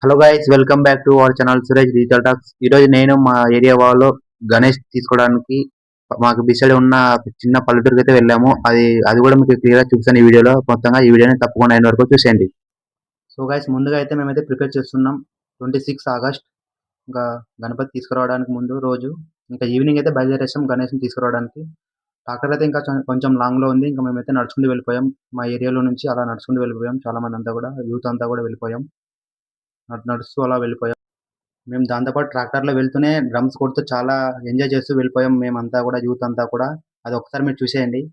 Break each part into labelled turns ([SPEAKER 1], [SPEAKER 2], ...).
[SPEAKER 1] Hello guys, welcome back to our channel Suresh digital talks. ఈరోజు నేను మా ఏరియా వాళ్ళు గణేష్ తీసుకోవడానికి మాకు బిసైడ్ ఉన్న చిన్న పల్లెటూరుకి అయితే వెళ్ళాము. అది కూడా మీకు క్లియర్గా చూపిస్తాను ఈ వీడియోలో. మొత్తంగా ఈ వీడియోని తప్పకుండా అయిన వరకు చూసేయండి. సో గైస్, ముందుగా అయితే మేమైతే ప్రిపేర్ చేస్తున్నాం. 26 ఆగస్ట్ ఇంకా గణపతి తీసుకురావడానికి ముందు రోజు ఇంకా ఈవినింగ్ అయితే బయలుదేరేసాం గణేష్ని తీసుకురావడానికి. ట్రాక్టర్ అయితే ఇంకా కొంచెం లాంగ్లో ఉంది. ఇంకా మేమైతే నడుచుకుంటూ వెళ్ళిపోయాం. మా ఏరియాలో నుంచి అలా నడుచుకుంటూ వెళ్ళిపోయాం. చాలా మంది అంతా కూడా యూత్ అంతా కూడా వెళ్ళిపోయాం. నడుస్తూ అలా వెళ్ళిపోయాం. మేము దాంతోపాటు ట్రాక్టర్లో వెళ్తూనే డ్రమ్స్ కొడుతూ చాలా ఎంజాయ్ చేస్తూ వెళ్ళిపోయాం. మేమంతా కూడా యూత్ అంతా కూడా. అది ఒకసారి మీరు చూసేయండి.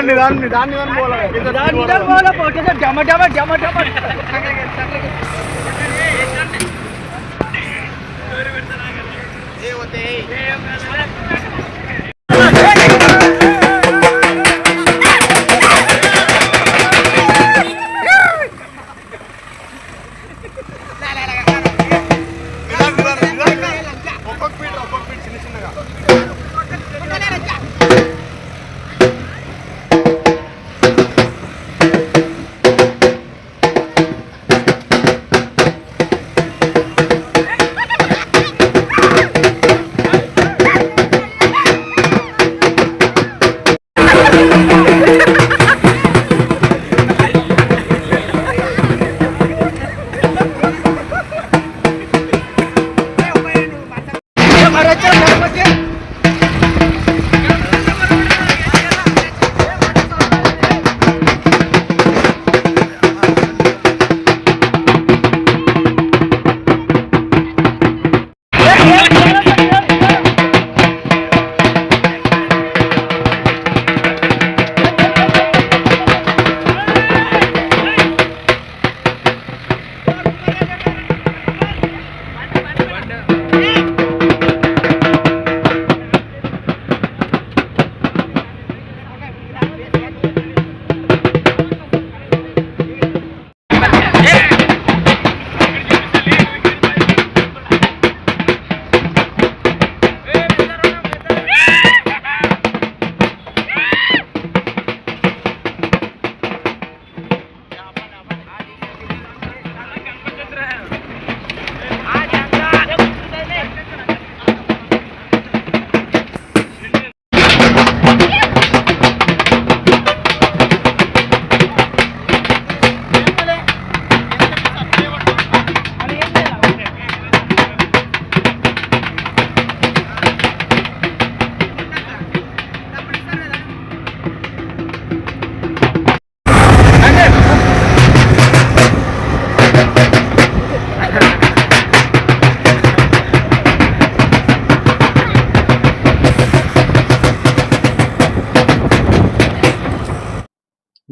[SPEAKER 2] निदान बोला जमा जमा जमा जमा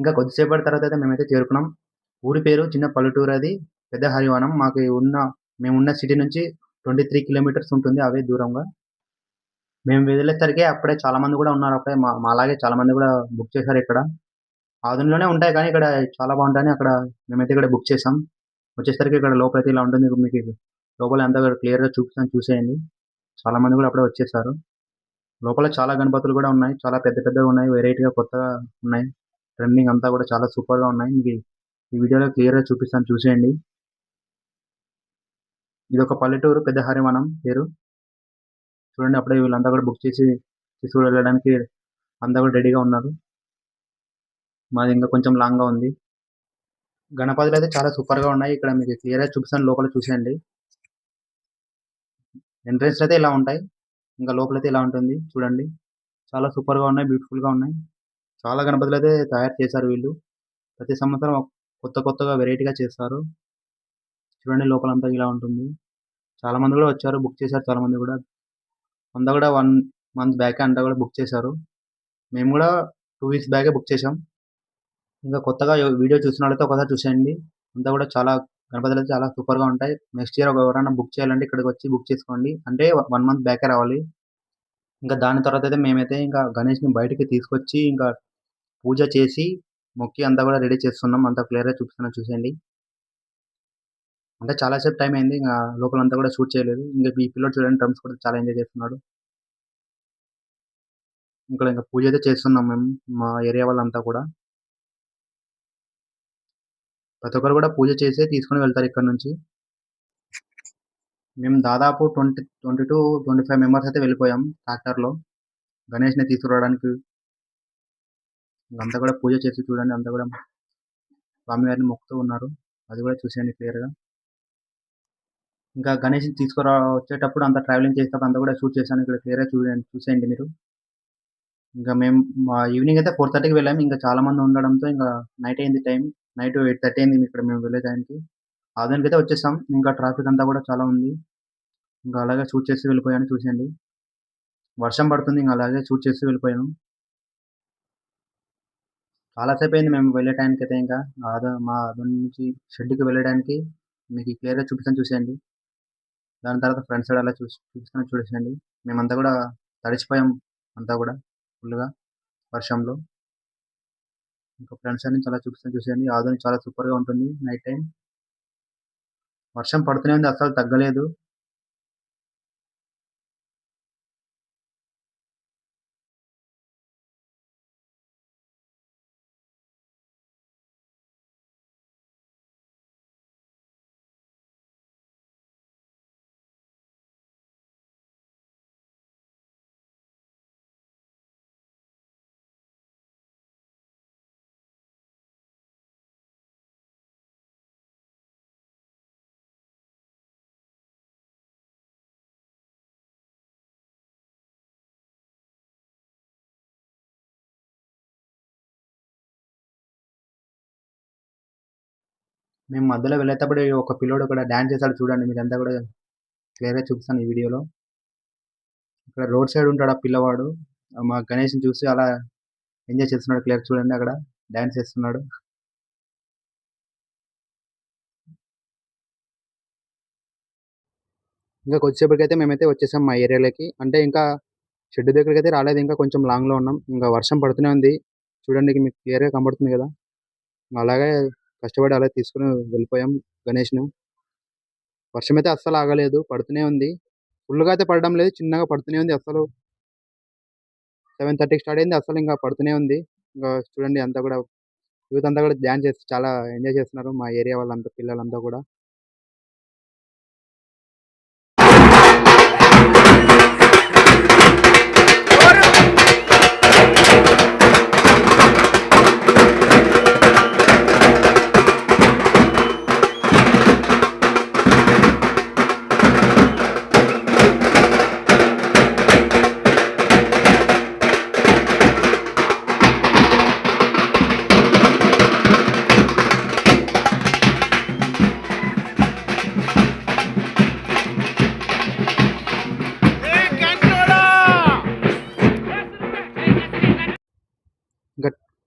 [SPEAKER 1] ఇంకా కొద్దిసేపటి తర్వాత అయితే మేమైతే చేరుకున్నాం. ఊరి పేరు చిన్న పల్లెటూరు, అది పెద్ద హరివనం. మేమున్న సిటీ నుంచి 23 కిలోమీటర్స్ ఉంటుంది అవే దూరంగా. మేము వెళ్ళేసరికి అప్పుడే చాలా మంది కూడా ఉన్నారు. అప్పుడే మాలాగే చాలా మంది కూడా బుక్ చేశారు ఇక్కడ. ఆధునిలోనే ఉంటాయి కానీ ఇక్కడ చాలా బాగుంటాయని అక్కడ మేమైతే ఇక్కడ బుక్ చేసాం. వచ్చేసరికి ఇక్కడ లోపలైతే ఇలా ఉంటుంది. మీకు లోపల అంతా క్లియర్గా చూపిస్తాను, చూసేయండి. చాలా మంది కూడా అప్పుడే వచ్చేసారు. లోపల చాలా గణపతులు కూడా ఉన్నాయి. చాలా పెద్ద పెద్దగా ఉన్నాయి, వెరైటీగా కొత్తగా ఉన్నాయి. ట్రెండింగ్ అంతా కూడా చాలా సూపర్గా ఉన్నాయి. మీకు ఈ వీడియోలో క్లియర్గా చూపిస్తాను, చూసేయండి. ఇది ఒక పల్లెటూరు, పెద్ద హరివనం పేరు. చూడండి, అప్పుడే వీళ్ళంతా కూడా బుక్ చేసి తీసుకుని వెళ్ళడానికి అంతా కూడా రెడీగా ఉన్నారు. మాది ఇంకా కొంచెం లాంగ్గా ఉంది. గణపతులు అయితే చాలా సూపర్గా ఉన్నాయి. ఇక్కడ మీకు క్లియర్గా చూపిస్తాను, లోపల చూసేయండి. ఎంట్రెన్స్ అయితే ఇలా ఉంటాయి, ఇంకా లోపలైతే ఇలా ఉంటుంది. చూడండి, చాలా సూపర్గా ఉన్నాయి, బ్యూటిఫుల్గా ఉన్నాయి. చాలా గణపతులు అయితే తయారు చేశారు వీళ్ళు. ప్రతి సంవత్సరం కొత్తగా వెరైటీగా చేస్తారు. చూడండి, లోపలంతా ఇలా ఉంటుంది. చాలా మంది కూడా వచ్చారు, బుక్ చేశారు. చాలా మంది కూడా అంతా కూడా 1 మంత్ బ్యాక్ అంతా కూడా బుక్ చేశారు. మేము కూడా 2 వీక్స్ బ్యాకే బుక్ చేసాం. ఇంకా కొత్తగా వీడియో చూసిన వాళ్ళైతే ఒకసారి చూసేయండి. అంతా కూడా చాలా గణపతులు అయితే చాలా సూపర్గా ఉంటాయి. నెక్స్ట్ ఇయర్ ఎవరైనా బుక్ చేయాలంటే ఇక్కడికి వచ్చి బుక్ చేసుకోండి. అంటే 1 మంత్ బ్యాకే రావాలి. ఇంకా దాని తర్వాత అయితే మేమైతే ఇంకా గణేష్ని బయటికి తీసుకొచ్చి ఇంకా పూజ చేసి మొక్కి అంతా కూడా రెడీ చేస్తున్నాం. అంతా క్లియర్గా చూపిస్తున్నాను, చూసేయండి. అంటే చాలా సేపు టైం అయింది. ఇంకా లోపలంతా కూడా షూట్ చేయలేదు. ఇంకా ఈ పిల్లోడు చూడండి, డ్రమ్స్ కూడా చాలా ఎంజాయ్ చేస్తున్నాడు. ఇక్కడ ఇంకా పూజ అయితే చేస్తున్నాం మేము, మా ఏరియా వాళ్ళంతా కూడా. ప్రతి ఒక్కరు కూడా పూజ చేసి తీసుకొని వెళ్తారు ఇక్కడ నుంచి. మేము దాదాపు 22-25 మెంబర్స్ అయితే వెళ్ళిపోయాం ట్రాక్టర్లో గణేష్ని తీసుకురావడానికి. అంతా కూడా పూజ చేసి చూడండి, అంతా కూడా స్వామివారిని మొక్కుతూ ఉన్నారు. అది కూడా చూసేయండి క్లియర్గా. ఇంకా గణేష్ని వచ్చేటప్పుడు అంతా ట్రావెలింగ్ చేసేటప్పుడు అంతా కూడా షూట్ చేశాను. ఇక్కడ క్లియర్గా చూసేయండి మీరు. ఇంకా మేము ఈవినింగ్ అయితే 4:30కి వెళ్ళాము. ఇంకా చాలా మంది ఉండడంతో ఇంకా నైట్ అయింది, టైం నైట్ 8:30 అయింది ఇక్కడ మేము వెళ్ళే టైంకి. ఆదానికి అయితే వచ్చేసాం. ఇంకా ట్రాఫిక్ అంతా కూడా చాలా ఉంది. ఇంకా అలాగే షూట్ చేసి వెళ్ళిపోయాను, చూసేయండి. వర్షం పడుతుంది, ఇంకా అలాగే షూట్ చేసి వెళ్ళిపోయాను. చాలాసేపు అయింది మేము వెళ్ళే టైంకి అయితే. ఇంకా మా ఆదోని నుంచి షెడ్కి వెళ్ళడానికి మీకు క్లియర్గా చూపిస్తాను, చూసేయండి. దాని తర్వాత ఫ్రంట్ సైడ్ అలా చూపిస్తాను, చూసేయండి. మేమంతా కూడా తడిచిపోయాం అంతా కూడా ఫుల్గా వర్షంలో. ఇంకా ఫ్రంట్ సైడ్ నుంచి అలా చూపిస్తాను, చూసేయండి. ఆదోని చాలా సూపర్గా ఉంటుంది నైట్ టైం. వర్షం పడుతూనే ఉంది, అసలు తగ్గలేదు. మేము మధ్యలో వెళ్ళేటప్పుడు ఒక పిల్లోడు కూడా డ్యాన్స్ చేశాడు, చూడండి. మీరంతా కూడా క్లియర్గా చూపిస్తాను ఈ వీడియోలో. ఇక్కడ రోడ్ సైడ్ ఉంటాడు ఆ పిల్లవాడు. మా గణేష్ని చూసి అలా ఎంజాయ్ చేస్తున్నాడు. క్లియర్ చూడండి, అక్కడ డ్యాన్స్ చేస్తున్నాడు. ఇంకా కొద్దిసేపటికైతే మేమైతే వచ్చేసాం మా ఏరియాలోకి. అంటే ఇంకా షెడ్ దగ్గరికి అయితే రాలేదు, ఇంకా కొంచెం లాంగ్లో ఉన్నాం. ఇంకా వర్షం పడుతూనే ఉంది, చూడండి మీకు క్లియర్గా కనబడుతుంది కదా. అలాగే కష్టపడి అలా తీసుకుని వెళ్ళిపోయాం గణేష్ను. వర్షం అయితే అస్సలు ఆగలేదు, పడుతూనే ఉంది. ఫుల్గా అయితే పడడం లేదు, చిన్నగా పడుతూనే ఉంది. అసలు 7:30కి స్టార్ట్ అయింది, అసలు ఇంకా పడుతూనే ఉంది. ఇంకా చూడండి, అంతా కూడా యూత్ అంతా కూడా డ్యాన్స్ చేసి చాలా ఎంజాయ్ చేస్తున్నారు, మా ఏరియా వాళ్ళంతా పిల్లలంతా కూడా.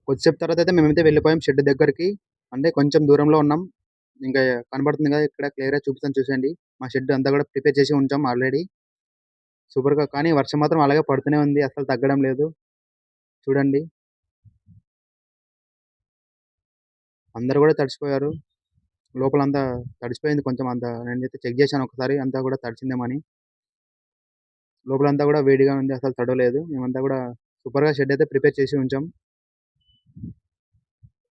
[SPEAKER 1] కొద్దిసేపు తర్వాత అయితే మేమైతే వెళ్ళిపోయాం షెడ్ దగ్గరికి. అంటే కొంచెం దూరంలో ఉన్నాం. ఇంకా కనబడుతుంది కదా ఇక్కడ క్లియర్‌గా చూపిస్తాను చూసేయండి. మా షెడ్ అంతా కూడా ప్రిపేర్ చేసి ఉంచాం ఆల్రెడీ. సూపర్‌గా కానీ వర్షం మాత్రం అలాగే పడుతూనే ఉంది. అసలు తగ్గడం లేదు. చూడండి. అందరూ కూడా తడిసిపోయారు. లోపలంతా తడిసిపోయింది కొంచెం అంతా. నేనైతే చెక్ చేశాను ఒకసారి అంతా కూడా తడిసిందేమని. లోపలంతా కూడా వేడిగా ఉంది. అసలు తడవలేదు. మేమంతా కూడా సూపర్‌గా షెడ్ అయితే ప్రిపేర్ చేసి ఉంచాం.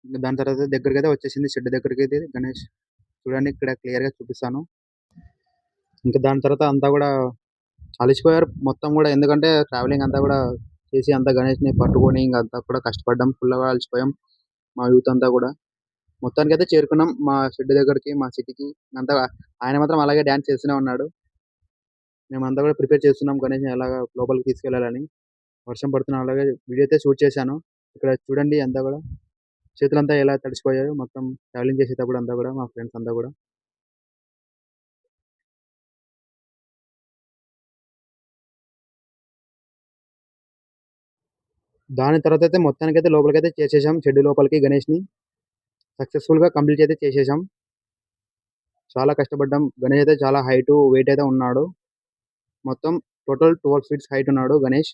[SPEAKER 1] దాని తర్వాత దగ్గరికైతే వచ్చేసింది షెడ్ దగ్గరికైతే గణేష్. చూడండి ఇక్కడ క్లియర్‌గా చూపిస్తాను. ఇంకా దాని తర్వాత అంతా కూడా అలసిపోయారు మొత్తం కూడా. ఎందుకంటే ట్రావెలింగ్ అంతా కూడా చేసి అంతా గణేష్‌ని పట్టుకొని ఇంక అంతా కూడా కష్టపడ్డాం. ఫుల్‌గా అలసిపోయాం. మా యూత్ అంతా కూడా. మొత్తానికైతే చేరుకున్నాం మా షెడ్ దగ్గరికి, మా సిటీకి. అంతా ఆయన మాత్రం అలాగే డాన్స్ చేస్తూనే ఉన్నాడు. మేమంతా కూడా ప్రిపేర్ చేస్తున్నాం గణేష్‌ని ఎలాగా లోపలికి తీసుకెళ్ళాలని. వర్షం పడుతున్నా అలాగే వీడియో అయితే షూట్ చేశాను. ఇక్కడ చూడండి అంతా కూడా చేతులంతా ఎలా తడిసిపోయాయో మొత్తం ట్రావెలింగ్ చేసేటప్పుడు అంతా కూడా మా ఫ్రెండ్స్ అంతా కూడా. దాని తర్వాత అయితే మొత్తానికైతే లోపలికైతే చేసేసాం షెడ్ లోపలికి గణేష్‌ని. సక్సెస్‌ఫుల్‌గా కంప్లీట్ అయితే చేసేసాం. చాలా కష్టపడ్డాం. గణేష్ అయితే చాలా హైటు, వెయిట్ అయితే ఉన్నాడు. మొత్తం టోటల్ 12 ఫీట్స్ హైట్ ఉన్నాడు గణేష్.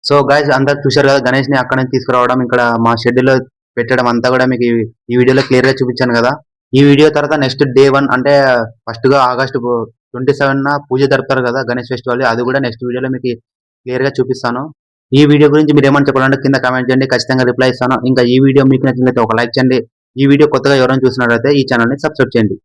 [SPEAKER 1] సో గైస్ అందరు చూశారు కదా గణేష్‌ని అక్కడి నుంచి తీసుకురావడం, ఇక్కడ మా షెడ్‌లో పెట్టడం అంతా కూడా మీకు ఈ వీడియోలో క్లియర్‌గా చూపించాను కదా. ఈ వీడియో తర్వాత నెక్స్ట్ డే 1 అంటే ఫస్ట్‌గా ఆగస్టు 27న పూజ జరుపుతారు కదా గణేష్ ఫెస్టివల్. అది కూడా నెక్స్ట్ వీడియోలో మీకు క్లియర్‌గా చూపిస్తాను. ఈ వీడియో గురించి మీరు ఏమని చెప్పాలంటే కింద కామెంట్ చేయండి. ఖచ్చితంగా రిప్లై ఇస్తాను. ఇంకా ఈ వీడియో మీకు నచ్చినట్లయితే ఒక లైక్ చేయండి. ఈ వీడియో కొత్తగా ఎవరైనా చూసినట్లయితే ఈ ఛానల్‌ని సబ్స్క్రైబ్ చేయండి.